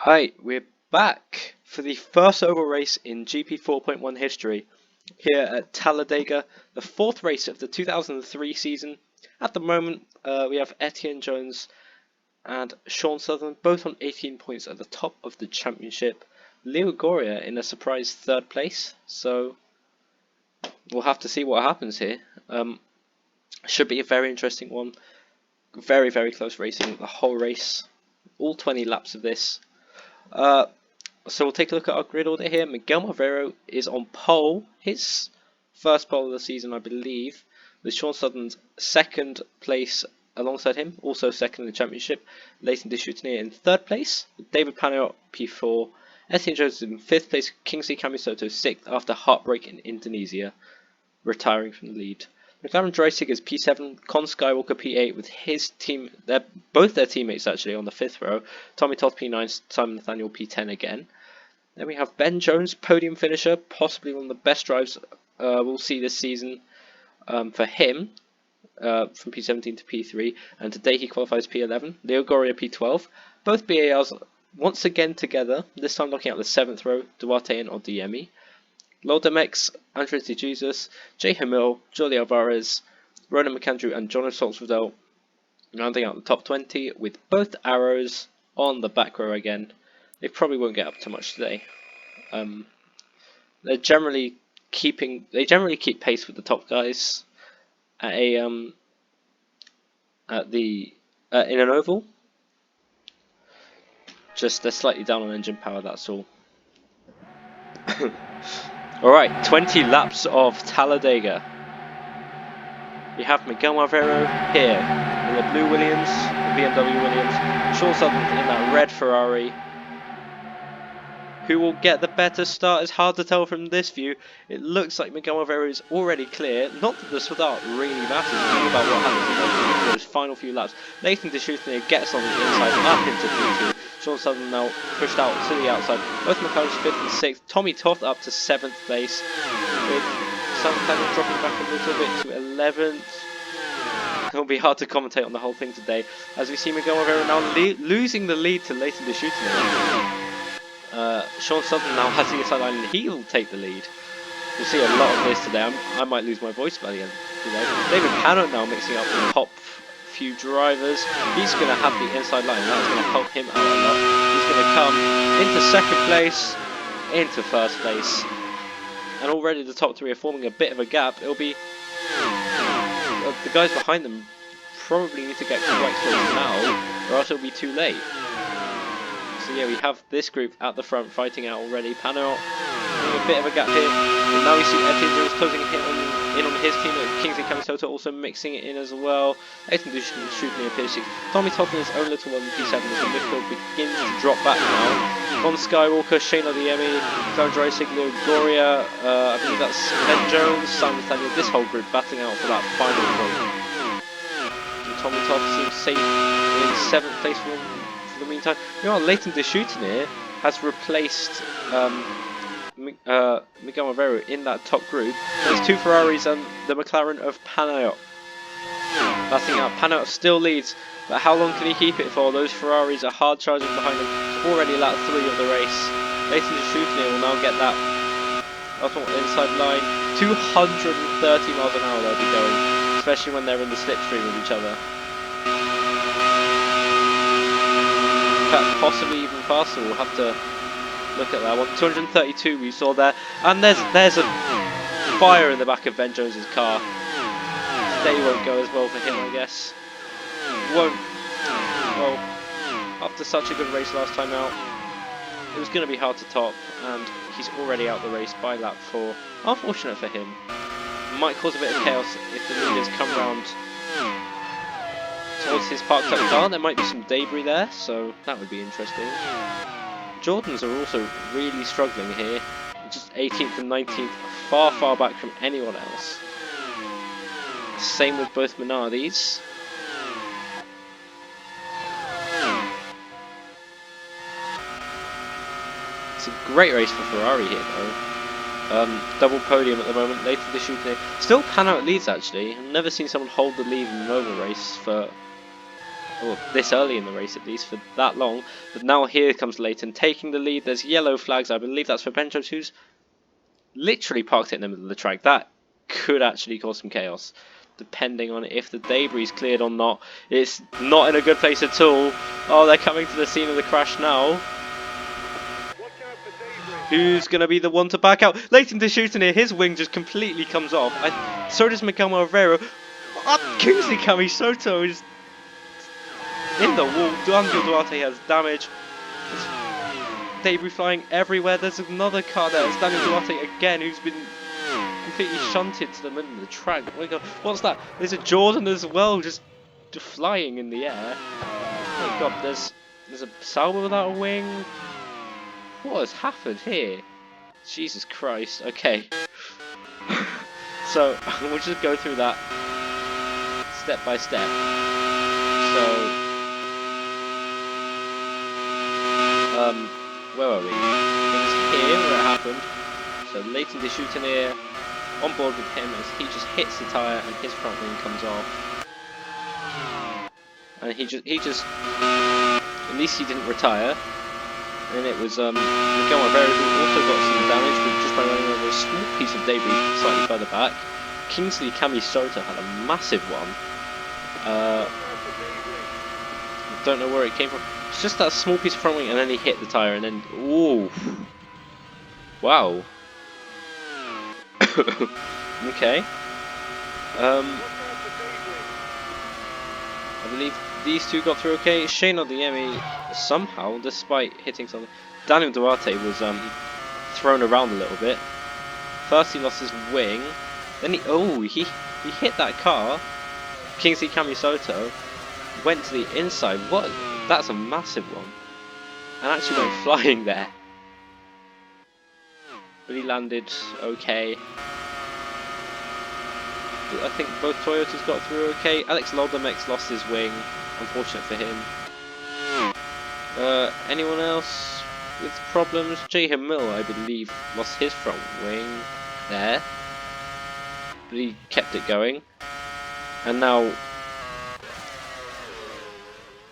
Hi, we're back for the first oval race in GP4.1 history here at Talladega, the fourth race of the 2003 season. At the moment, we have Etienne Jones and Sean Sutherland both on 18 points at the top of the championship. Leo Goria in a surprise third place, so we'll have to see what happens here. Should be a very interesting one. Very, very close racing the whole race. All 20 laps of this. So we'll take a look at our grid order here. Miguel Malvero is on pole, his first pole of the season, I believe, with Sean Sutherland's second place alongside him, also second in the championship. Leighton Deschutinier in third place, David Panayot P4, Etienne Jones in fifth place, Kingsley Camisoto sixth after heartbreak in Indonesia, retiring from the lead. McLaren Dreisig is P7, Con Skywalker P8 with his team, both their teammates actually on the fifth row. Tommy Toth P9, Simon Nathaniel P10 again. Then we have Ben Jones, podium finisher, possibly one of the best drives we'll see this season for him, from P17 to P3, and today he qualifies P11. Leo Goria P12, both BARs once again together, this time looking at the seventh row, Duarte and Odiemi. Lodemex, Andres De Jesus, Jay Hamil, Jolie Alvarez, Ronan McAndrew and John Saltzfordell rounding out the top 20 with both arrows on the back row again. They probably won't get up to much today. They generally keep pace with the top guys at in an oval. Just they're slightly down on engine power, that's all. Alright, 20 laps of Talladega. We have Miguel Malvero here in the blue Williams, the BMW Williams, Sean Sutherland in that red Ferrari. Who will get the better start? It's hard to tell from this view. It looks like Miguel Malvero is already clear. Not that the start really matters, it's all about what happens in those final few laps. Leighton Deschutinier gets on the inside up into P2. Sean Sutherland now pushed out to the outside. Both McLaren's 5th and 6th. Tommy Toth up to 7th place. With Simon Nathaniel dropping back a little bit to 11th. It'll be hard to commentate on the whole thing today, as we see Miguel Malvero now losing the lead to Leighton Deschutinier. Sean Sutherland now has the inside line and he'll take the lead. We'll see a lot of this today. I might lose my voice by the end today. David Panayot now mixing up the top few drivers. He's going to have the inside line and that's going to help him out a lot. He's going to come into second place, into first place. And already the top three are forming a bit of a gap. It'll be... the guys behind them probably need to get quite close now, or else it'll be too late. So yeah, we have this group at the front fighting out already. Panayot a bit of a gap here. And now we see Etienne Jones closing in on his team. Kingsley Camisoto also mixing it in as well. Leighton Deschutinier in P6. Tommy Toth in his own little one P7 as the midfield begins to drop back now. Con Skywalker, Shane Odiemi, McLaren Dreisig, Leo Goria, I believe that's Ben Jones, Simon Nathaniel, this whole group battling out for that final point. And Tommy Toth seems safe in 7th place for the meantime. You know what, Leighton Deschutinier has replaced Miguel Malvero in that top group. There's two Ferraris and the McLaren of Panayot. Batting out, Panayot still leads, but how long can he keep it for? Those Ferraris are hard charging behind him. It's already lap 3 of the race. Leighton Deschutinier will now get that inside line. 230 miles an hour they'll be going, especially when they're in the slipstream with each other. Possibly even faster. We'll have to look at that one. 232 we saw there, and there's a fire in the back of Ben Jones's car. Today won't go as well for him, I guess. Won't. Well, after such a good race last time out, it was going to be hard to top, and he's already out the race by lap 4. Unfortunate for him. Might cause a bit of chaos if the leaders come round towards his parked up car. There might be some debris there, so that would be interesting. Jordans are also really struggling here, just 18th and 19th, far back from anyone else. Same with both Minardis. It's a great race for Ferrari here though. Double podium at the moment, Leighton Deschutinier. Still Panayot leads actually. I've never seen someone hold the lead in an oval race for or this early in the race at least, for that long. But now here comes Leighton taking the lead. There's yellow flags. I believe that's for Benjos, who's literally parked it in the middle of the track. That could actually cause some chaos, depending on if the debris is cleared or not. It's not in a good place at all. Oh, they're coming to the scene of the crash now. Who's going to be the one to back out? Leighton to shoot in here. His wing just completely comes off. So does Miguel Rivera. Kingsley Camisoto is in the wall. Daniel Duarte has damage. There's debris flying everywhere. There's another car there. It's Daniel Duarte again, who's been completely shunted to the middle of the track. Oh my God, what's that? There's a Jordan as well, just flying in the air. Oh my God, there's a Sauber without a wing. What has happened here? Jesus Christ. Okay. So we'll just go through that step by step. So where were we? It was here where it happened. So Leighton shooting here, on board with him as he just hits the tyre and his front wing comes off. And he just at least he didn't retire. And it was Miguel Rivera who also got some damage, but just by running over a small piece of debris slightly further back. Kingsley Camisoto had a massive one. Don't know where it came from. It's just that small piece of front wing, and then he hit the tyre, and then ooh, wow. Okay. I believe these two got through okay. Shane Odiemi somehow, despite hitting something. Daniel Duarte was thrown around a little bit. First he lost his wing, then he hit that car. Kingsley Camisoto went to the inside. What? That's a massive one. And actually went flying there. But he landed okay. I think both Toyotas got through okay. Alex Loldemex lost his wing. Unfortunate for him. Anyone else with problems? Jay Hamil, I believe, lost his front wing there. But he kept it going. And now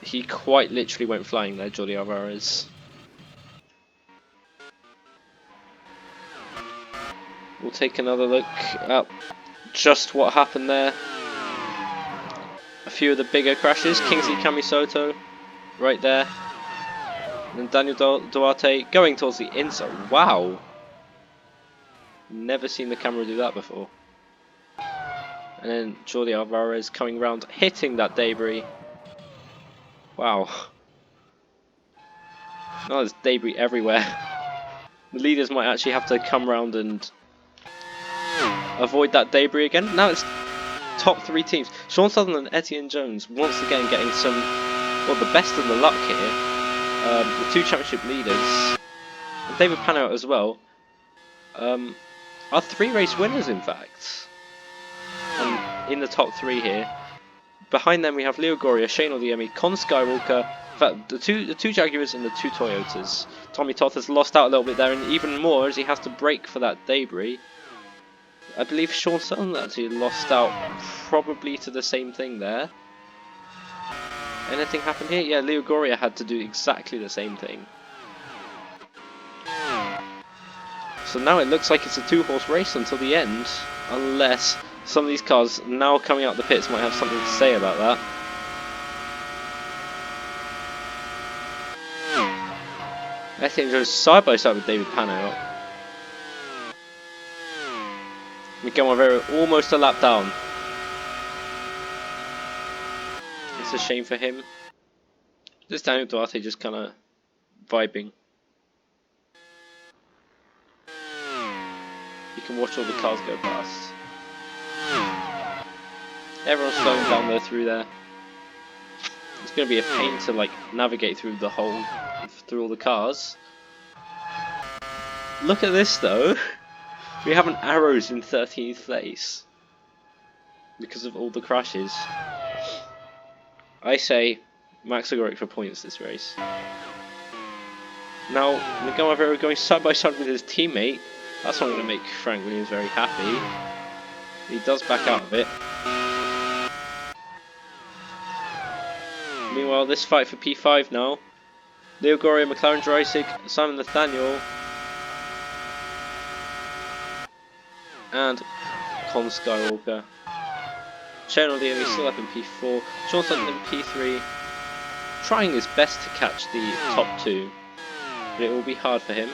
he quite literally went flying there, Jordi Alvarez. We'll take another look at just what happened there. A few of the bigger crashes. Kingsley Camisoto right there. And Daniel Duarte going towards the inside. Wow. Never seen the camera do that before. And then Jordi Alvarez coming round, hitting that debris. Wow. Oh, there's debris everywhere. The leaders might actually have to come round and avoid that debris again. Now it's top three teams. Sean Sutherland and Etienne Jones once again getting some, well, the best of the luck here. The two championship leaders, and David Pano as well, are three race winners in fact. And in the top three here. Behind them we have Leo Goria, Shane Odiemi, Con Skywalker, in fact the two Jaguars and the two Toyotas. Tommy Toth has lost out a little bit there, and even more as he has to brake for that debris. I believe Sean Sutherland actually lost out probably to the same thing there. Anything happened here? Yeah, Leo Goria had to do exactly the same thing. So now it looks like it's a two-horse race until the end, unless some of these cars now coming out the pits might have something to say about that. I think it goes side by side with David Pano. Miguel Rivera almost a lap down. It's a shame for him. This Daniel Duarte just kind of vibing. You can watch all the cars go past. Everyone's slowing down there through there. It's going to be a pain to like navigate through the whole, through all the cars. Look at this though. We have an Arrows in 13th place because of all the crashes. I say Max Agoric for points this race. Now Miguel Rivera going side by side with his teammate. That's not going to make Frank Williams very happy. He does back out of it. Meanwhile, this fight for P5 now. Leo Goria, McLaren Jurassic, Simon Nathaniel, and Con Skywalker. Shane O'Leary still up in P4. Sean Sutton in P3, trying his best to catch the top two, but it will be hard for him.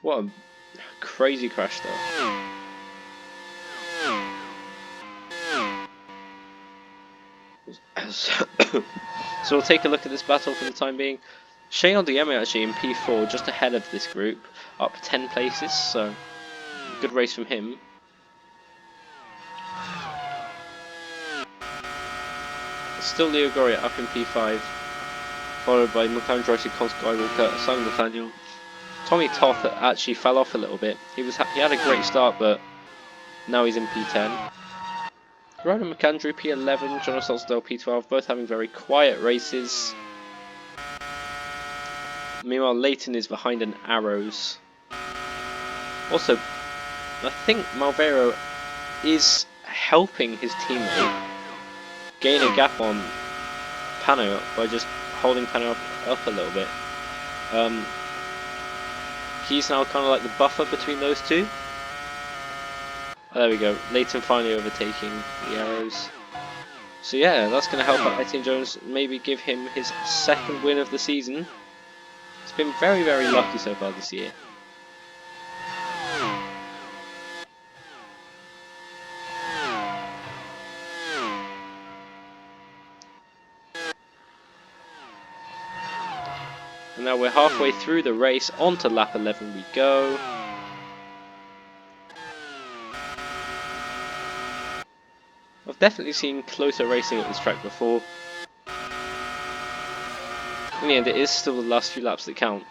What a crazy crash though. So we'll take a look at this battle for the time being. Shane O'Leary actually in P4, just ahead of this group, up 10 places, so good race from him. Still Leo Goria up in P5, followed by McLaren Jurassic, Con Skywalker, Simon Nathaniel. Tommy Toth actually fell off a little bit. He had a great start, but now he's in P10. Ronan McAndrew P11, Jonas Solsdale P12, both having very quiet races. Meanwhile, Leighton is behind an Arrows. Also, I think Malvero is helping his teammate gain a gap on Pano by just holding Pano up a little bit. He's now kind of like the buffer between those two. Oh, there we go. Leighton finally overtaking the Arrows. So yeah, that's going to help out Etienne Jones, maybe give him his second win of the season. He's been very, very lucky so far this year. And now we're halfway through the race, on to lap 11 we go. I've definitely seen closer racing at this track before. In the end, it is still the last few laps that count.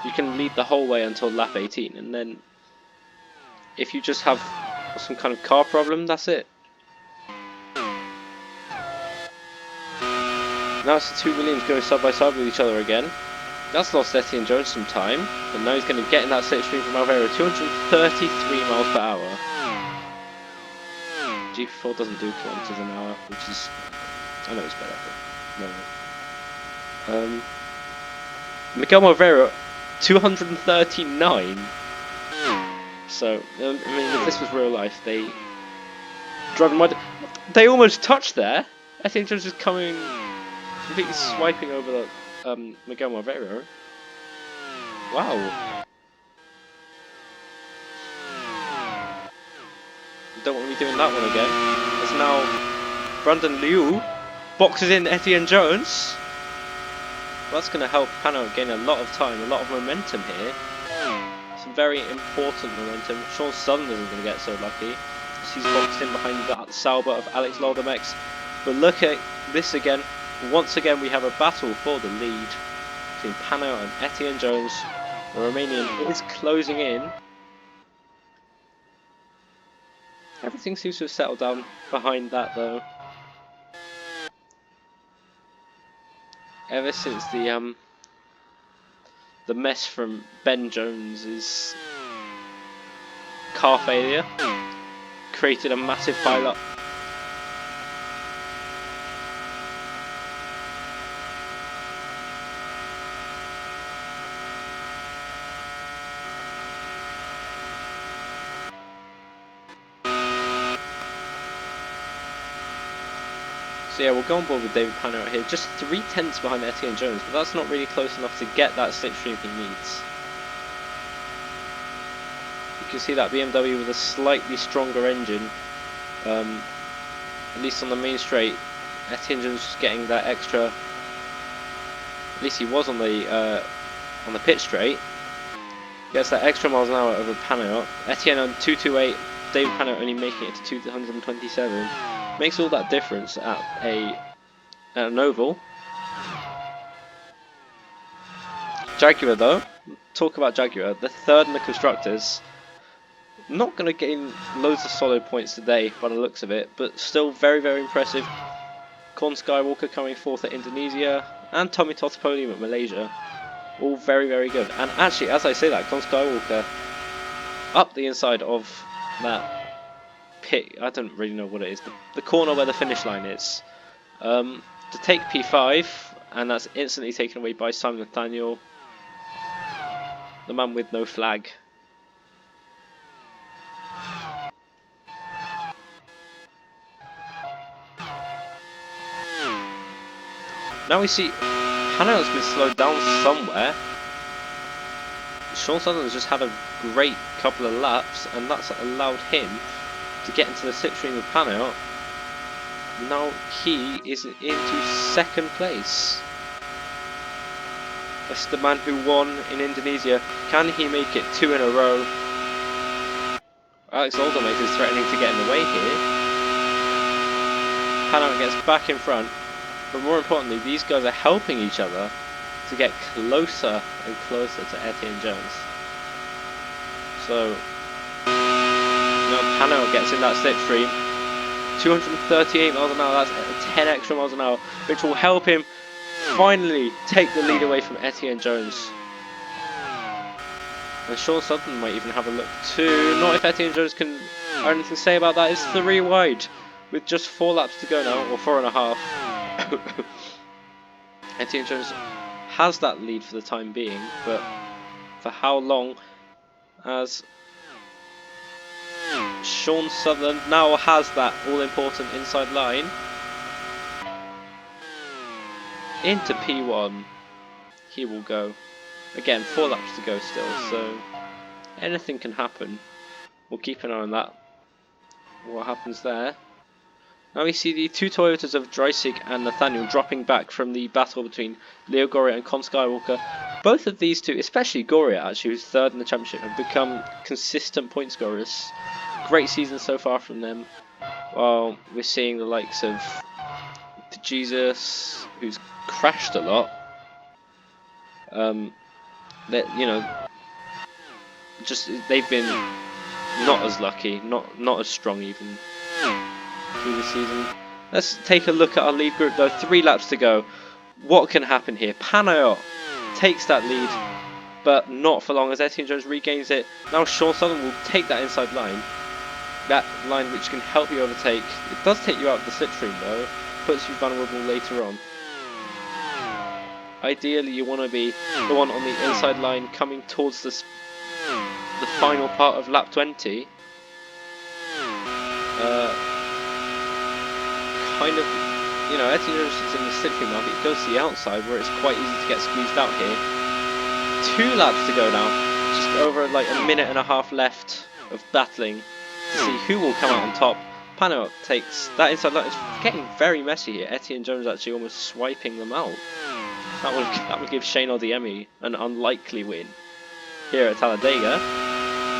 You can lead the whole way until lap 18, and then if you just have some kind of car problem, that's it. Now it's the two Williams going side by side with each other again. That's lost Etienne Jones some time, but now he's going to get in that slipstream from Malvero, 233 miles per hour. GP4 doesn't do kilometers an hour, which is, I know it's better, but no. Miguel Malvero, 239. So, I mean, if this was real life, they almost touched there. Etienne Jones is coming, completely swiping over the Miguel Malvero. Wow. Don't want to be doing that one again. As now Brandon Liu boxes in Etienne Jones. Well, that's going to help Pano gain a lot of time, a lot of momentum here. Some very important momentum. Sean Sutton isn't going to get so lucky. He's boxed in behind that Sauber of Alex Loldemex. But look at this again. Once again we have a battle for the lead between Pano and Etienne Jones. The Romanian is closing in. Everything seems to have settled down behind that though. Ever since the mess from Ben Jones's car failure created a massive pile-up. So yeah, we'll go on board with David Pano out here, just 3/10 behind Etienne Jones, but that's not really close enough to get that slipstream he needs. You can see that BMW with a slightly stronger engine, at least on the main straight. Etienne Jones is getting that extra, at least he was on the pit straight, gets that extra miles an hour over Pano. Etienne on 228, David Pano only making it to 227. Makes all that difference at an oval. Jaguar though, talk about Jaguar, the third in the constructors. Not going to gain loads of solid points today by the looks of it, but still very, very impressive. Con Skywalker coming fourth at Indonesia, and Tommy Toth podium at Malaysia. All very, very good. And actually, as I say that, Con Skywalker up the inside of that pit, I don't really know what it is, the corner where the finish line is. to take P5, and that's instantly taken away by Simon Nathaniel, the man with no flag. Now we see Hanaut's been slowed down somewhere. Sean Sutherland's just had a great couple of laps, and that's allowed him to get into the slipstream with Hanaut. Now he is into second place. That's the man who won in Indonesia. Can he make it 2 in a row? Alex Oldham is threatening to get in the way here. Hanaut gets back in front, but more importantly, these guys are helping each other to get closer and closer to Etienne Jones. So now Hanaut gets in that slipstream. 238 miles an hour, that's 10 extra miles an hour, which will help him finally take the lead away from Etienne Jones. And Sean Sutherland might even have a look too. Not if Etienne Jones can anything to say about that. It's 3 wide with just 4 laps to go now, or 4.5. Etienne Jones has that lead for the time being, but for how long? As Sean Sutherland now has that all-important inside line into P1. He will go. Again, 4 laps to go still, so anything can happen. We'll keep an eye on that. What happens there? Now we see the 2 Toyotas of Dreisig and Nathaniel dropping back from the battle between Leo Goria and Con Skywalker. Both of these two, especially Goria actually, who's 3rd in the championship, have become consistent point scorers. Great season so far from them. While we're seeing the likes of Jesus, who's crashed a lot. That, you know, just they've been not as lucky, not as strong even through the season. Let's take a look at our lead group though. 3 laps to go. What can happen here? Hanaut takes that lead, but not for long as Etienne Jones regains it. Now Sean Sutherland will take that inside line. That line which can help you overtake. It does take you out of the slipstream though. Puts you vulnerable later on. Ideally you want to be the one on the inside line coming towards the final part of lap 20. Kind of, you know, Etienne Jones is in the slipstream now, but he goes to the outside where it's quite easy to get squeezed out here. 2 laps to go now. Just over like a minute and a half left of battling to see who will come out on top. Hanaut takes that inside line. It's getting very messy here. Etienne Jones actually almost swiping them out. That would give Shane Odiemi an unlikely win here at Talladega.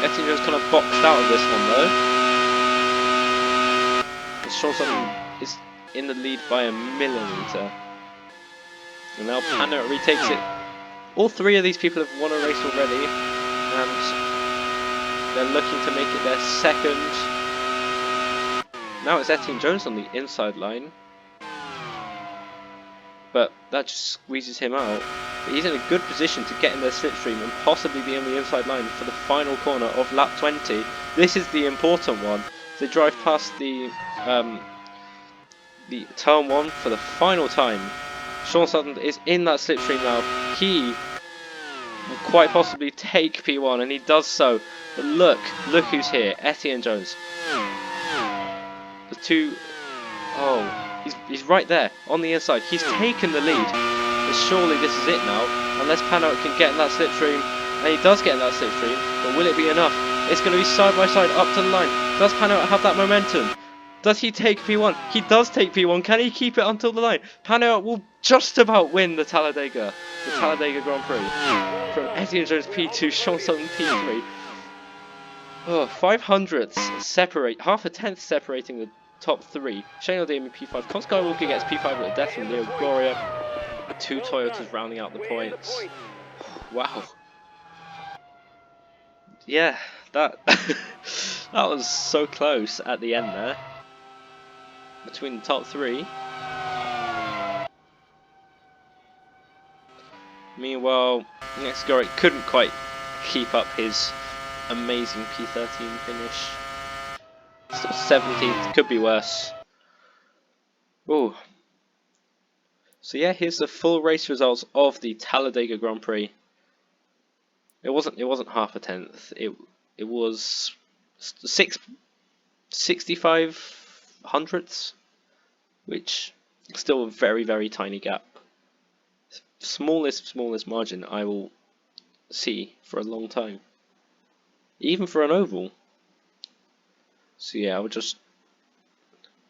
Etienne Jones kind of boxed out of this one though. Sean Sutherland is in the lead by a millimetre. And now Hanaut retakes it. All 3 of these people have won a race already, and they're looking to make it their 2nd. Now it's Etienne Jones on the inside line, but that just squeezes him out. But he's in a good position to get in their slipstream and possibly be on the inside line for the final corner of lap 20. This is the important one. They drive past the turn 1 for the final time. Sean Sutherland is in that slipstream now. He will quite possibly take P1, and he does so. But look who's here. Etienne Jones. The 2. Oh, he's right there on the inside. He's taken the lead. But surely this is it now. Unless Hanaut can get in that slipstream, and he does get in that slipstream. But will it be enough? It's going to be side by side up to the line. Does Hanaut have that momentum? Does he take P1? He does take P1. Can he keep it until the line? Hanaut will just about win the Talladega Grand Prix. From Etienne Jones P2, Sean Sutherland P3. Oh, 500ths separate, half a tenth separating the top 3. Shane Odiemi P5. Con Skywalker gets P5 with a death from Leo Goria. 2 Toyotas rounding out the points. Wow. Yeah, that that was so close at the end there. Between the top 3. Meanwhile, next Gorik couldn't quite keep up his amazing P13 finish. Still 17th, could be worse. Ooh. So yeah, here's the full race results of the Talladega Grand Prix. It wasn't half a tenth. It was 65 hundredths, which is still a very tiny gap. Smallest margin I will see for a long time, even for an oval. So yeah, I'll just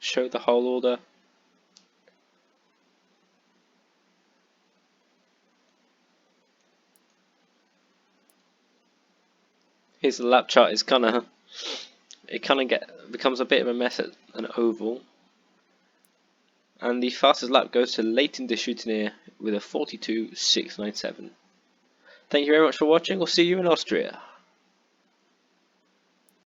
show the whole order. Here's the lap chart. It kind of becomes a bit of a mess at an oval. And the fastest lap goes to Leighton de Choutineer with a 42.697. Thank you very much for watching. We'll see you in Austria.